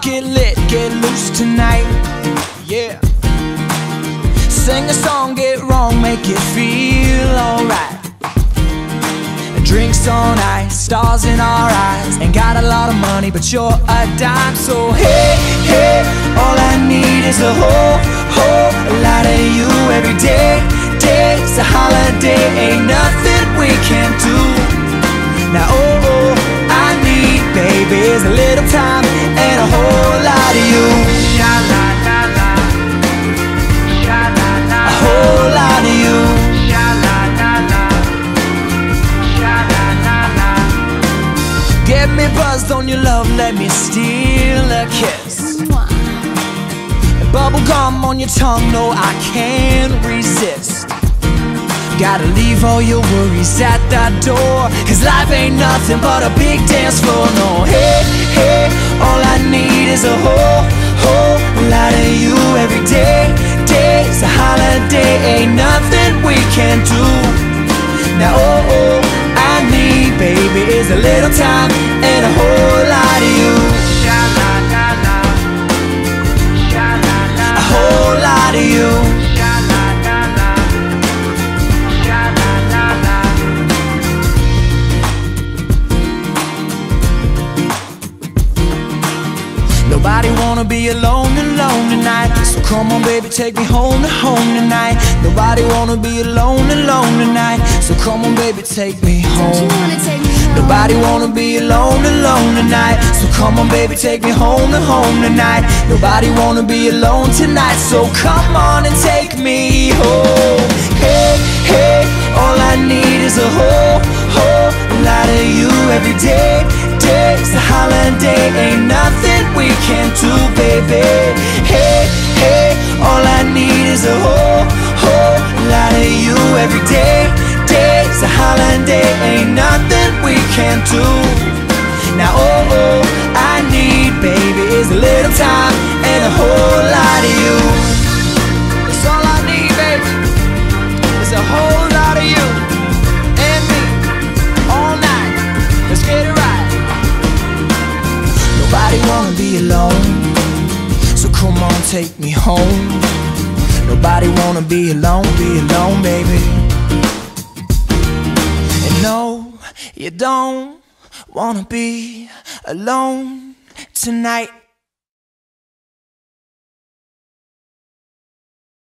get lit, get loose tonight. Yeah. Sing a song, get wrong, make it feel alright. Drinks on ice, stars in our eyes. Ain't got a lot of money, but you're a dime. So hey, hey, all I need is a whole lot of you every day. Day's a holiday, ain't nothing we can't do. Now oh, I need, baby, is a little time and a whole lot of you. Sha-la-la-la, sha-la-la-la, a whole lot of you. Get me buzzed on your love, let me steal a kiss. Bubble gum on your tongue, no, I can't resist. Gotta leave all your worries at the door, cause life ain't nothing but a big dance floor. No, hey, hey, all I need is a whole lot of you every day. Day's a holiday, ain't nothing we can't do. Now oh, I need, baby, is a little time and a whole lot of you. Sha-la-la-la, sha-la-la-la, a whole lot of you. Sha-la-la-la, sha-la-la-la. Nobody wanna be alone tonight, so come on baby, take me home tonight. Nobody wanna be alone tonight, so come on baby, take me home. Nobody wanna be alone tonight, so come on baby, take me home tonight. Nobody wanna be alone tonight, so come on and take me home. Hey, hey, all I need is a whole lot of you every day. Day's a holiday, ain't nothing we can't do, baby. Hey, hey, all I need is a whole lot of you every day. Day's a holiday, ain't nothing we can't do. Now oh, I need, baby, is a little time and a whole lot of you. That's all I need, baby, is a whole lot of you and me all night. Let's get it right. Nobody wanna be alone, so come on, take me home. Nobody wanna be alone, baby. And no, you don't wanna be alone tonight.